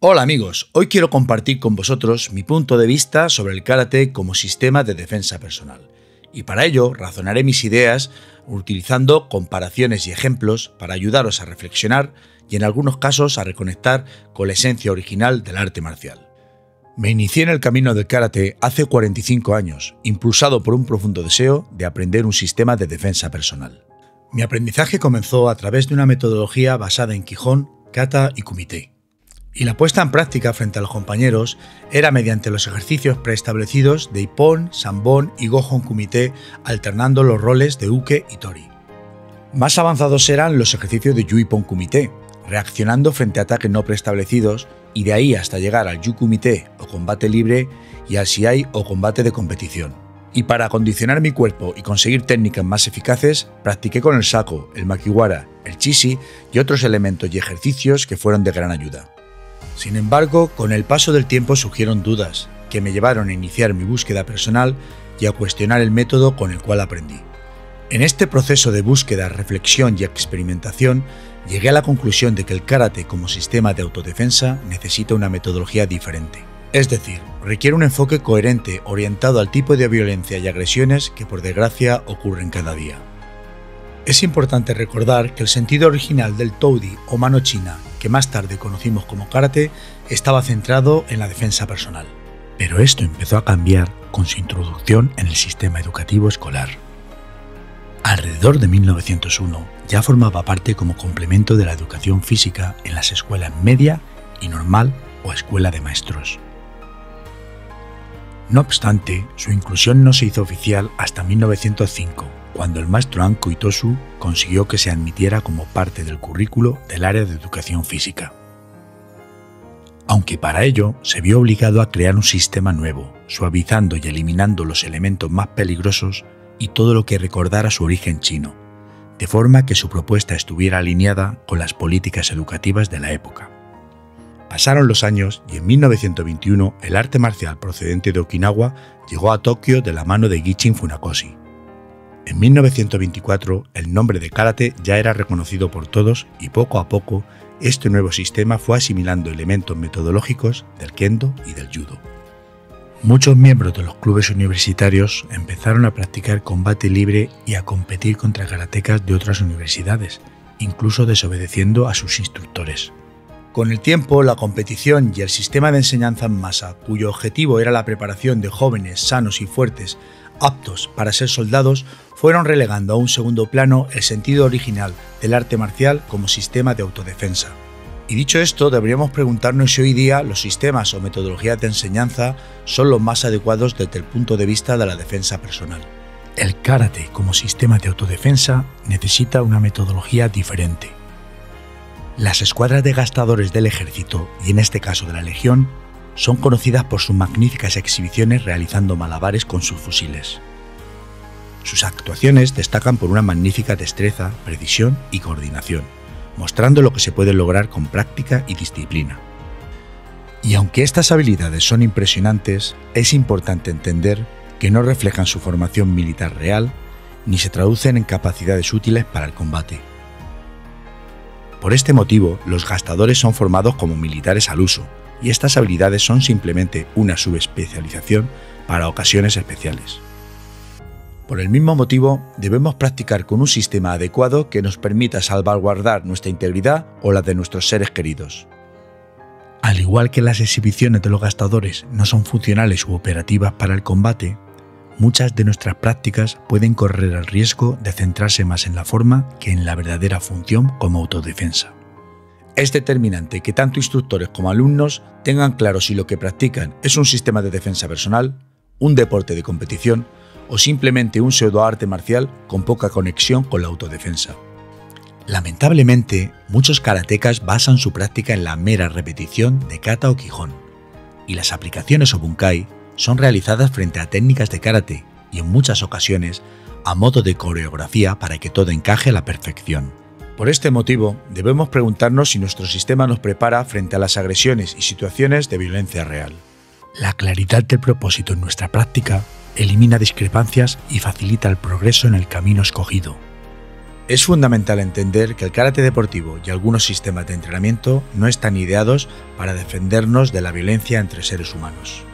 Hola amigos, hoy quiero compartir con vosotros mi punto de vista sobre el karate como sistema de defensa personal. Y para ello razonaré mis ideas utilizando comparaciones y ejemplos para ayudaros a reflexionar y en algunos casos a reconectar con la esencia original del arte marcial. Me inicié en el camino del karate hace 45 años, impulsado por un profundo deseo de aprender un sistema de defensa personal. Mi aprendizaje comenzó a través de una metodología basada en Kihon, Kata y Kumite. Y la puesta en práctica frente a los compañeros era mediante los ejercicios preestablecidos de Ippon, Sanbon y Gohon Kumite, alternando los roles de Uke y Tori. Más avanzados eran los ejercicios de Yu-Ippon Kumite, reaccionando frente a ataques no preestablecidos, y de ahí hasta llegar al Yu-Kumite o combate libre y al Shiai o combate de competición. Y para acondicionar mi cuerpo y conseguir técnicas más eficaces, practiqué con el Sako, el Makiwara, el Chishi y otros elementos y ejercicios que fueron de gran ayuda. Sin embargo, con el paso del tiempo surgieron dudas, que me llevaron a iniciar mi búsqueda personal y a cuestionar el método con el cual aprendí. En este proceso de búsqueda, reflexión y experimentación, llegué a la conclusión de que el karate como sistema de autodefensa necesita una metodología diferente. Es decir, requiere un enfoque coherente orientado al tipo de violencia y agresiones que por desgracia ocurren cada día. Es importante recordar que el sentido original del Toudi o mano china, que más tarde conocimos como karate, estaba centrado en la defensa personal. Pero esto empezó a cambiar con su introducción en el sistema educativo escolar. Alrededor de 1901 ya formaba parte como complemento de la educación física en las escuelas media y normal o escuela de maestros. No obstante, su inclusión no se hizo oficial hasta 1905, cuando el maestro Anko Itosu consiguió que se admitiera como parte del currículo del área de educación física. Aunque para ello se vio obligado a crear un sistema nuevo, suavizando y eliminando los elementos más peligrosos y todo lo que recordara su origen chino, de forma que su propuesta estuviera alineada con las políticas educativas de la época. Pasaron los años y en 1921 el arte marcial procedente de Okinawa llegó a Tokio de la mano de Gichin Funakoshi. En 1924 el nombre de karate ya era reconocido por todos y poco a poco este nuevo sistema fue asimilando elementos metodológicos del kendo y del judo. Muchos miembros de los clubes universitarios empezaron a practicar combate libre y a competir contra karatecas de otras universidades, incluso desobedeciendo a sus instructores. Con el tiempo, la competición y el sistema de enseñanza en masa, cuyo objetivo era la preparación de jóvenes sanos y fuertes, aptos para ser soldados, fueron relegando a un segundo plano el sentido original del arte marcial como sistema de autodefensa. Y dicho esto, deberíamos preguntarnos si hoy día los sistemas o metodologías de enseñanza son los más adecuados desde el punto de vista de la defensa personal. El karate como sistema de autodefensa necesita una metodología diferente. Las escuadras de gastadores del ejército, y en este caso de la legión, son conocidas por sus magníficas exhibiciones realizando malabares con sus fusiles. Sus actuaciones destacan por una magnífica destreza, precisión y coordinación, mostrando lo que se puede lograr con práctica y disciplina. Y aunque estas habilidades son impresionantes, es importante entender que no reflejan su formación militar real, ni se traducen en capacidades útiles para el combate. Por este motivo, los gastadores son formados como militares al uso, y estas habilidades son simplemente una subespecialización para ocasiones especiales. Por el mismo motivo, debemos practicar con un sistema adecuado que nos permita salvaguardar nuestra integridad o la de nuestros seres queridos. Al igual que las exhibiciones de los gastadores no son funcionales u operativas para el combate, muchas de nuestras prácticas pueden correr el riesgo de centrarse más en la forma que en la verdadera función como autodefensa. Es determinante que tanto instructores como alumnos tengan claro si lo que practican es un sistema de defensa personal, un deporte de competición o simplemente un pseudoarte marcial con poca conexión con la autodefensa. Lamentablemente, muchos karatecas basan su práctica en la mera repetición de kata o kihon, y las aplicaciones o bunkai son realizadas frente a técnicas de karate y en muchas ocasiones a modo de coreografía para que todo encaje a la perfección. Por este motivo, debemos preguntarnos si nuestro sistema nos prepara frente a las agresiones y situaciones de violencia real. La claridad del propósito en nuestra práctica elimina discrepancias y facilita el progreso en el camino escogido. Es fundamental entender que el karate deportivo y algunos sistemas de entrenamiento no están ideados para defendernos de la violencia entre seres humanos.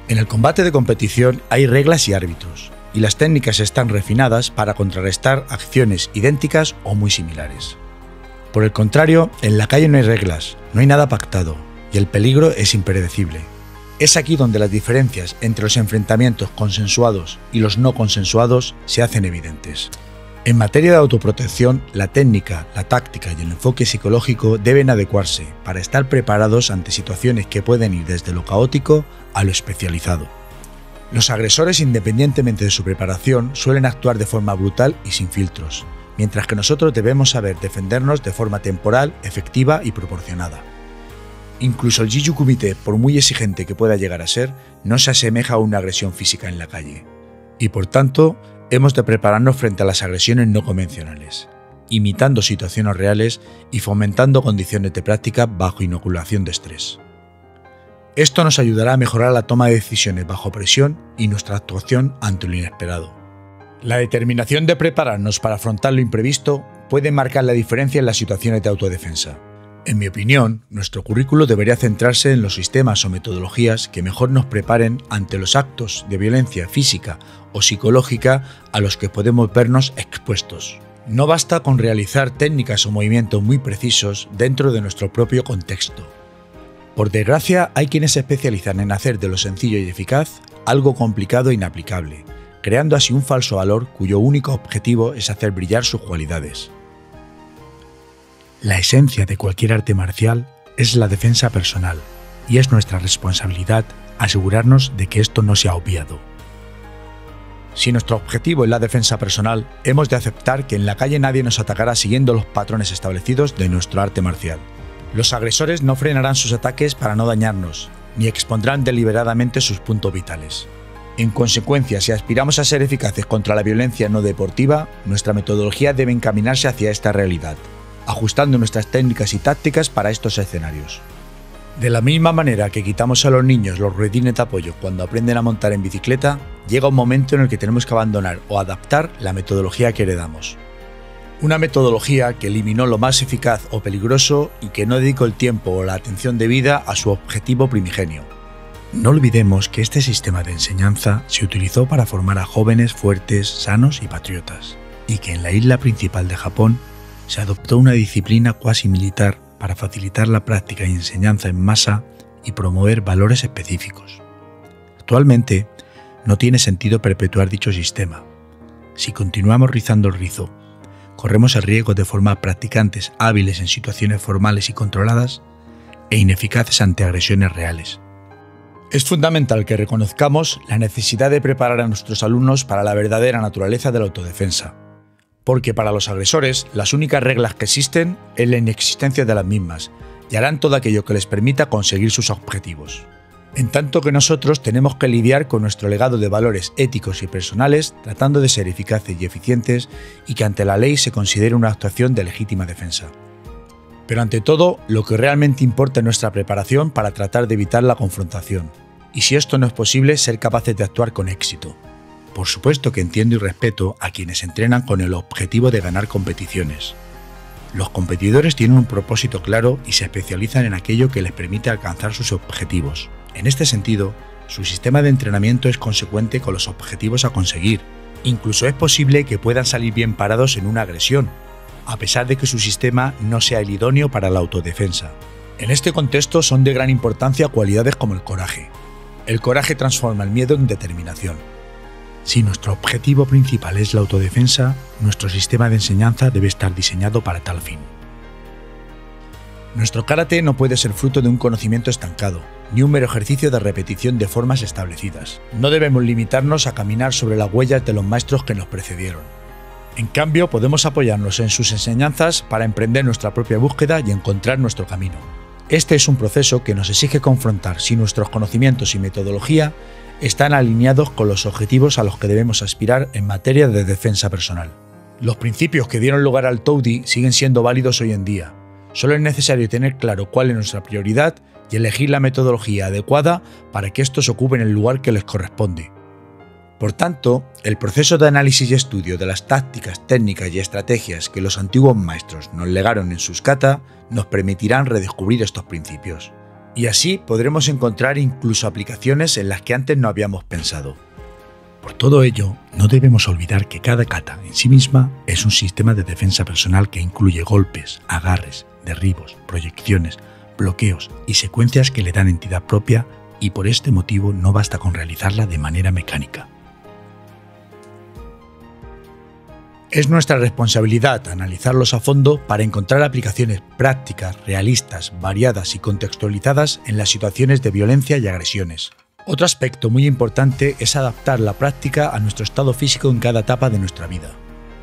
En el combate de competición hay reglas y árbitros, y las técnicas están refinadas para contrarrestar acciones idénticas o muy similares. Por el contrario, en la calle no hay reglas, no hay nada pactado, y el peligro es impredecible. Es aquí donde las diferencias entre los enfrentamientos consensuados y los no consensuados se hacen evidentes. En materia de autoprotección, la técnica, la táctica y el enfoque psicológico deben adecuarse para estar preparados ante situaciones que pueden ir desde lo caótico a lo especializado. Los agresores, independientemente de su preparación, suelen actuar de forma brutal y sin filtros, mientras que nosotros debemos saber defendernos de forma temporal, efectiva y proporcionada. Incluso el Jiu-Jitsu Kumite, por muy exigente que pueda llegar a ser, no se asemeja a una agresión física en la calle. Y por tanto, hemos de prepararnos frente a las agresiones no convencionales, imitando situaciones reales y fomentando condiciones de práctica bajo inoculación de estrés. Esto nos ayudará a mejorar la toma de decisiones bajo presión y nuestra actuación ante lo inesperado. La determinación de prepararnos para afrontar lo imprevisto puede marcar la diferencia en las situaciones de autodefensa. En mi opinión, nuestro currículo debería centrarse en los sistemas o metodologías que mejor nos preparen ante los actos de violencia física o psicológica a los que podemos vernos expuestos. No basta con realizar técnicas o movimientos muy precisos dentro de nuestro propio contexto. Por desgracia, hay quienes se especializan en hacer de lo sencillo y eficaz algo complicado e inaplicable, creando así un falso valor cuyo único objetivo es hacer brillar sus cualidades. La esencia de cualquier arte marcial es la defensa personal, y es nuestra responsabilidad asegurarnos de que esto no sea obviado. Si nuestro objetivo es la defensa personal, hemos de aceptar que en la calle nadie nos atacará siguiendo los patrones establecidos de nuestro arte marcial. Los agresores no frenarán sus ataques para no dañarnos, ni expondrán deliberadamente sus puntos vitales. En consecuencia, si aspiramos a ser eficaces contra la violencia no deportiva, nuestra metodología debe encaminarse hacia esta realidad, ajustando nuestras técnicas y tácticas para estos escenarios. De la misma manera que quitamos a los niños los ruedines de apoyo cuando aprenden a montar en bicicleta, llega un momento en el que tenemos que abandonar o adaptar la metodología que heredamos. Una metodología que eliminó lo más eficaz o peligroso y que no dedicó el tiempo o la atención debida a su objetivo primigenio. No olvidemos que este sistema de enseñanza se utilizó para formar a jóvenes fuertes, sanos y patriotas, y que en la isla principal de Japón se adoptó una disciplina cuasi militar para facilitar la práctica y enseñanza en masa y promover valores específicos. Actualmente, no tiene sentido perpetuar dicho sistema. Si continuamos rizando el rizo, corremos el riesgo de formar practicantes hábiles en situaciones formales y controladas e ineficaces ante agresiones reales. Es fundamental que reconozcamos la necesidad de preparar a nuestros alumnos para la verdadera naturaleza de la autodefensa, porque para los agresores las únicas reglas que existen es la inexistencia de las mismas y harán todo aquello que les permita conseguir sus objetivos. En tanto que nosotros tenemos que lidiar con nuestro legado de valores éticos y personales tratando de ser eficaces y eficientes y que ante la ley se considere una actuación de legítima defensa. Pero ante todo, lo que realmente importa es nuestra preparación para tratar de evitar la confrontación, y si esto no es posible, ser capaces de actuar con éxito. Por supuesto que entiendo y respeto a quienes entrenan con el objetivo de ganar competiciones. Los competidores tienen un propósito claro y se especializan en aquello que les permite alcanzar sus objetivos. En este sentido, su sistema de entrenamiento es consecuente con los objetivos a conseguir. Incluso es posible que puedan salir bien parados en una agresión, a pesar de que su sistema no sea el idóneo para la autodefensa. En este contexto son de gran importancia cualidades como el coraje. El coraje transforma el miedo en determinación. Si nuestro objetivo principal es la autodefensa, nuestro sistema de enseñanza debe estar diseñado para tal fin. Nuestro karate no puede ser fruto de un conocimiento estancado, ni un mero ejercicio de repetición de formas establecidas. No debemos limitarnos a caminar sobre las huellas de los maestros que nos precedieron. En cambio, podemos apoyarnos en sus enseñanzas para emprender nuestra propia búsqueda y encontrar nuestro camino. Este es un proceso que nos exige confrontar si nuestros conocimientos y metodología están alineados con los objetivos a los que debemos aspirar en materia de defensa personal. Los principios que dieron lugar al Toudi siguen siendo válidos hoy en día. Solo es necesario tener claro cuál es nuestra prioridad y elegir la metodología adecuada para que estos ocupen el lugar que les corresponde. Por tanto, el proceso de análisis y estudio de las tácticas, técnicas y estrategias que los antiguos maestros nos legaron en sus kata nos permitirán redescubrir estos principios. Y así podremos encontrar incluso aplicaciones en las que antes no habíamos pensado. Por todo ello, no debemos olvidar que cada kata en sí misma es un sistema de defensa personal que incluye golpes, agarres, derribos, proyecciones, bloqueos y secuencias que le dan entidad propia, y por este motivo no basta con realizarla de manera mecánica. Es nuestra responsabilidad analizarlos a fondo para encontrar aplicaciones prácticas, realistas, variadas y contextualizadas en las situaciones de violencia y agresiones. Otro aspecto muy importante es adaptar la práctica a nuestro estado físico en cada etapa de nuestra vida.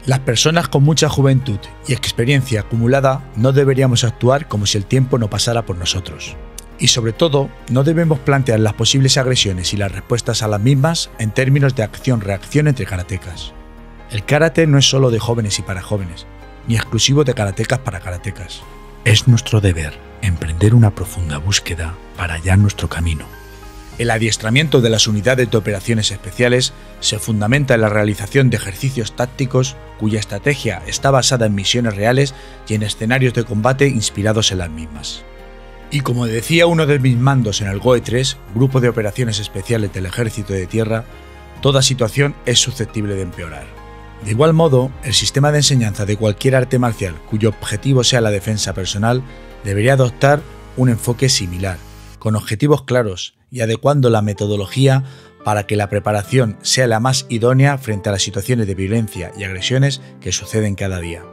Las personas con mucha juventud y experiencia acumulada no deberíamos actuar como si el tiempo no pasara por nosotros. Y sobre todo, no debemos plantear las posibles agresiones y las respuestas a las mismas en términos de acción-reacción entre karatecas. El karate no es solo de jóvenes y para jóvenes, ni exclusivo de karatecas para karatecas. Es nuestro deber emprender una profunda búsqueda para hallar nuestro camino. El adiestramiento de las unidades de operaciones especiales se fundamenta en la realización de ejercicios tácticos cuya estrategia está basada en misiones reales y en escenarios de combate inspirados en las mismas. Y como decía uno de mis mandos en el GOE 3, Grupo de Operaciones Especiales del Ejército de Tierra, toda situación es susceptible de empeorar. De igual modo, el sistema de enseñanza de cualquier arte marcial cuyo objetivo sea la defensa personal debería adoptar un enfoque similar, con objetivos claros y adecuando la metodología para que la preparación sea la más idónea frente a las situaciones de violencia y agresiones que suceden cada día.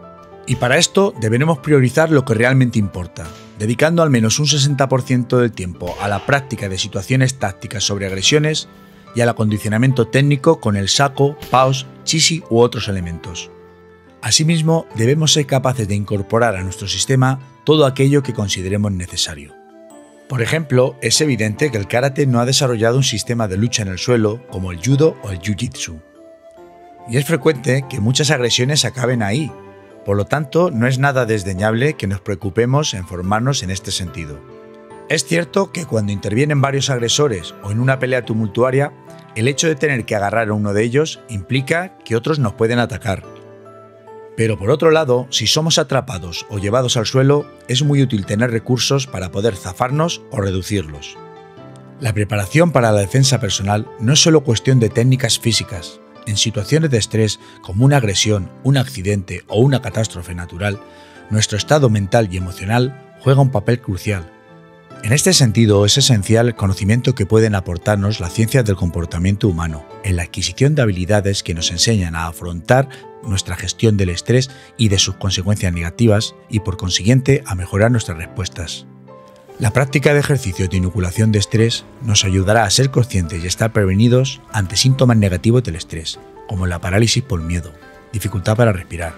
Y para esto deberemos priorizar lo que realmente importa, dedicando al menos un 60% del tiempo a la práctica de situaciones tácticas sobre agresiones y al acondicionamiento técnico con el sako, paos, chishi u otros elementos. Asimismo, debemos ser capaces de incorporar a nuestro sistema todo aquello que consideremos necesario. Por ejemplo, es evidente que el karate no ha desarrollado un sistema de lucha en el suelo como el judo o el jiu-jitsu. Y es frecuente que muchas agresiones acaben ahí, por lo tanto no es nada desdeñable que nos preocupemos en formarnos en este sentido. Es cierto que cuando intervienen varios agresores o en una pelea tumultuaria, el hecho de tener que agarrar a uno de ellos implica que otros nos pueden atacar. Pero por otro lado, si somos atrapados o llevados al suelo, es muy útil tener recursos para poder zafarnos o reducirlos. La preparación para la defensa personal no es solo cuestión de técnicas físicas. En situaciones de estrés como una agresión, un accidente o una catástrofe natural, nuestro estado mental y emocional juega un papel crucial. En este sentido, es esencial el conocimiento que pueden aportarnos las ciencias del comportamiento humano en la adquisición de habilidades que nos enseñan a afrontar nuestra gestión del estrés y de sus consecuencias negativas y, por consiguiente, a mejorar nuestras respuestas. La práctica de ejercicios de inoculación de estrés nos ayudará a ser conscientes y estar prevenidos ante síntomas negativos del estrés, como la parálisis por miedo, dificultad para respirar,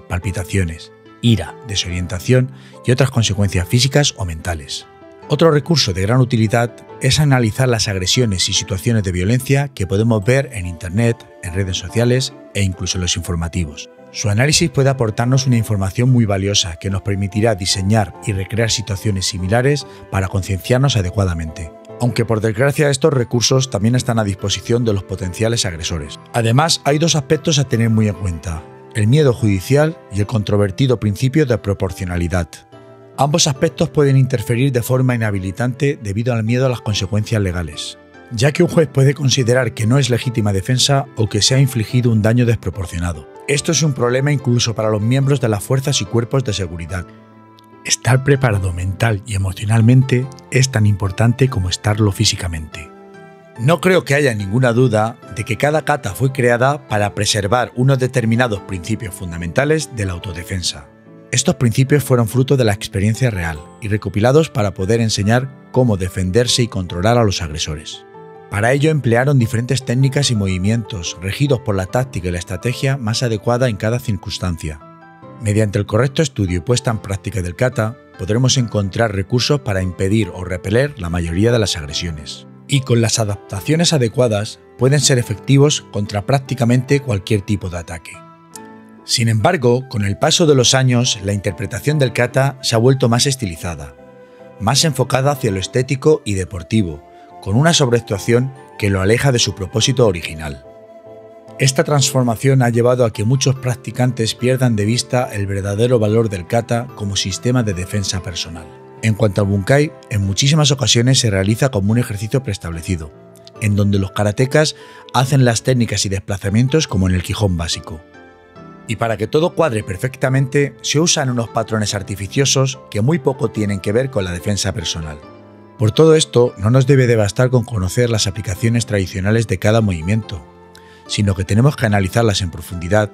palpitaciones, ira, desorientación y otras consecuencias físicas o mentales. Otro recurso de gran utilidad es analizar las agresiones y situaciones de violencia que podemos ver en Internet, en redes sociales e incluso en los informativos. Su análisis puede aportarnos una información muy valiosa que nos permitirá diseñar y recrear situaciones similares para concienciarnos adecuadamente. Aunque por desgracia estos recursos también están a disposición de los potenciales agresores. Además, hay dos aspectos a tener muy en cuenta: el miedo judicial y el controvertido principio de proporcionalidad. Ambos aspectos pueden interferir de forma inhabilitante debido al miedo a las consecuencias legales, ya que un juez puede considerar que no es legítima defensa o que se ha infligido un daño desproporcionado. Esto es un problema incluso para los miembros de las fuerzas y cuerpos de seguridad. Estar preparado mental y emocionalmente es tan importante como estarlo físicamente. No creo que haya ninguna duda de que cada kata fue creada para preservar unos determinados principios fundamentales de la autodefensa. Estos principios fueron fruto de la experiencia real y recopilados para poder enseñar cómo defenderse y controlar a los agresores. Para ello emplearon diferentes técnicas y movimientos regidos por la táctica y la estrategia más adecuada en cada circunstancia. Mediante el correcto estudio y puesta en práctica del kata, podremos encontrar recursos para impedir o repeler la mayoría de las agresiones. Y con las adaptaciones adecuadas, pueden ser efectivos contra prácticamente cualquier tipo de ataque. Sin embargo, con el paso de los años, la interpretación del kata se ha vuelto más estilizada, más enfocada hacia lo estético y deportivo, con una sobreactuación que lo aleja de su propósito original. Esta transformación ha llevado a que muchos practicantes pierdan de vista el verdadero valor del kata como sistema de defensa personal. En cuanto al bunkai, en muchísimas ocasiones se realiza como un ejercicio preestablecido, en donde los karatecas hacen las técnicas y desplazamientos como en el Kihon básico. Y para que todo cuadre perfectamente, se usan unos patrones artificiosos que muy poco tienen que ver con la defensa personal. Por todo esto, no nos debe de bastar con conocer las aplicaciones tradicionales de cada movimiento, sino que tenemos que analizarlas en profundidad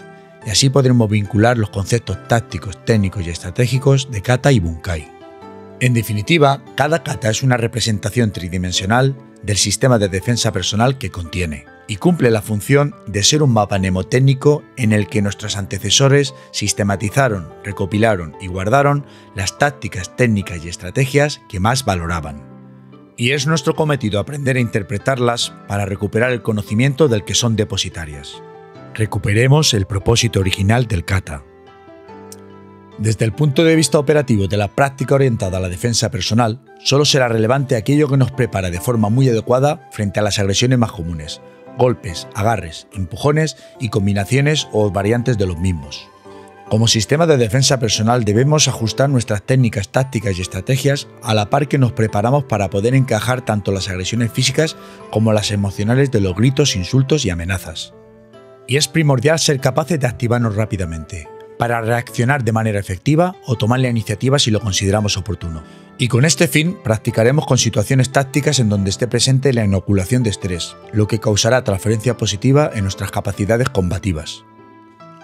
y así podremos vincular los conceptos tácticos, técnicos y estratégicos de kata y bunkai. En definitiva, cada kata es una representación tridimensional del sistema de defensa personal que contiene y cumple la función de ser un mapa mnemotécnico en el que nuestros antecesores sistematizaron, recopilaron y guardaron las tácticas, técnicas y estrategias que más valoraban. Y es nuestro cometido aprender a interpretarlas para recuperar el conocimiento del que son depositarias. Recuperemos el propósito original del kata. Desde el punto de vista operativo de la práctica orientada a la defensa personal, solo será relevante aquello que nos prepara de forma muy adecuada frente a las agresiones más comunes: golpes, agarres, empujones y combinaciones o variantes de los mismos. Como sistema de defensa personal debemos ajustar nuestras técnicas, tácticas y estrategias a la par que nos preparamos para poder encajar tanto las agresiones físicas como las emocionales de los gritos, insultos y amenazas. Y es primordial ser capaces de activarnos rápidamente, para reaccionar de manera efectiva o tomar la iniciativa si lo consideramos oportuno. Y con este fin practicaremos con situaciones tácticas en donde esté presente la inoculación de estrés, lo que causará transferencia positiva en nuestras capacidades combativas.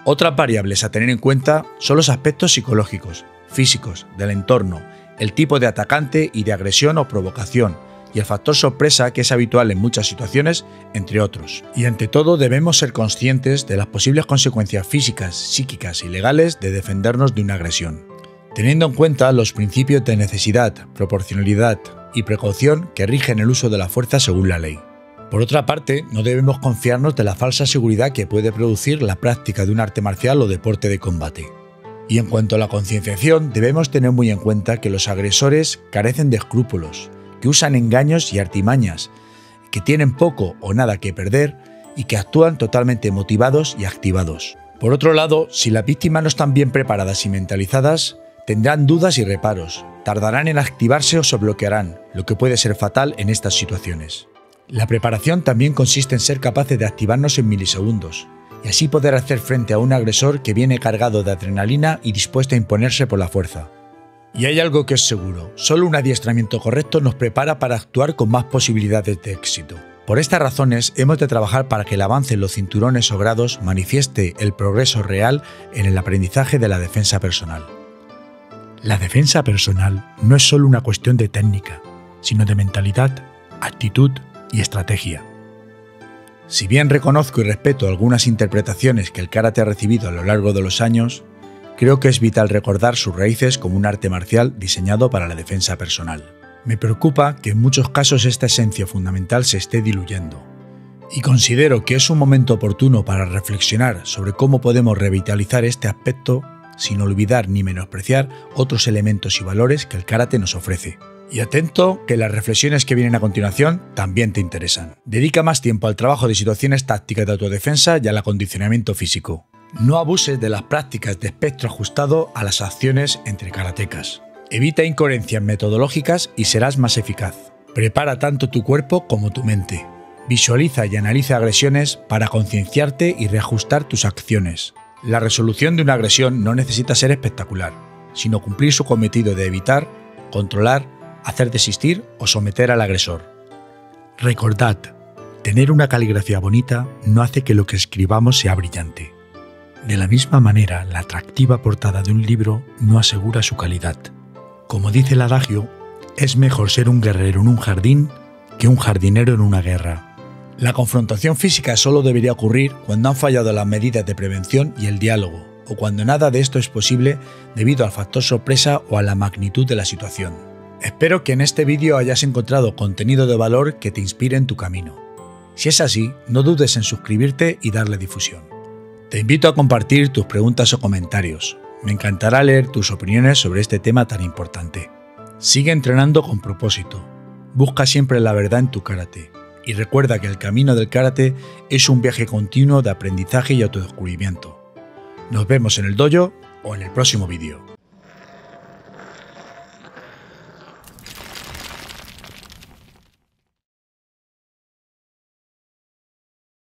Otras variables a tener en cuenta son los aspectos psicológicos, físicos, del entorno, el tipo de atacante y de agresión o provocación, y el factor sorpresa que es habitual en muchas situaciones, entre otros. Y ante todo debemos ser conscientes de las posibles consecuencias físicas, psíquicas y legales de defendernos de una agresión, teniendo en cuenta los principios de necesidad, proporcionalidad y precaución que rigen el uso de la fuerza según la ley. Por otra parte, no debemos confiarnos de la falsa seguridad que puede producir la práctica de un arte marcial o deporte de combate. Y en cuanto a la concienciación, debemos tener muy en cuenta que los agresores carecen de escrúpulos, que usan engaños y artimañas, que tienen poco o nada que perder y que actúan totalmente motivados y activados. Por otro lado, si las víctimas no están bien preparadas y mentalizadas, tendrán dudas y reparos, tardarán en activarse o se bloquearán, lo que puede ser fatal en estas situaciones. La preparación también consiste en ser capaces de activarnos en milisegundos, y así poder hacer frente a un agresor que viene cargado de adrenalina y dispuesto a imponerse por la fuerza. Y hay algo que es seguro, solo un adiestramiento correcto nos prepara para actuar con más posibilidades de éxito. Por estas razones hemos de trabajar para que el avance en los cinturones o grados manifieste el progreso real en el aprendizaje de la defensa personal. La defensa personal no es solo una cuestión de técnica, sino de mentalidad, actitud y estrategia. Si bien reconozco y respeto algunas interpretaciones que el karate ha recibido a lo largo de los años, creo que es vital recordar sus raíces como un arte marcial diseñado para la defensa personal. Me preocupa que en muchos casos esta esencia fundamental se esté diluyendo, y considero que es un momento oportuno para reflexionar sobre cómo podemos revitalizar este aspecto sin olvidar ni menospreciar otros elementos y valores que el karate nos ofrece. Y atento, que las reflexiones que vienen a continuación también te interesan. Dedica más tiempo al trabajo de situaciones tácticas de autodefensa y al acondicionamiento físico. No abuses de las prácticas de espectro ajustado a las acciones entre karatecas. Evita incoherencias metodológicas y serás más eficaz. Prepara tanto tu cuerpo como tu mente. Visualiza y analiza agresiones para concienciarte y reajustar tus acciones. La resolución de una agresión no necesita ser espectacular, sino cumplir su cometido de evitar, controlar, hacer desistir o someter al agresor. Recordad, tener una caligrafía bonita no hace que lo que escribamos sea brillante. De la misma manera, la atractiva portada de un libro no asegura su calidad. Como dice el adagio, es mejor ser un guerrero en un jardín que un jardinero en una guerra. La confrontación física solo debería ocurrir cuando han fallado las medidas de prevención y el diálogo, o cuando nada de esto es posible debido al factor sorpresa o a la magnitud de la situación. Espero que en este vídeo hayas encontrado contenido de valor que te inspire en tu camino. Si es así, no dudes en suscribirte y darle difusión. Te invito a compartir tus preguntas o comentarios. Me encantará leer tus opiniones sobre este tema tan importante. Sigue entrenando con propósito. Busca siempre la verdad en tu karate. y recuerda que el camino del karate es un viaje continuo de aprendizaje y autodescubrimiento. Nos vemos en el dojo o en el próximo vídeo.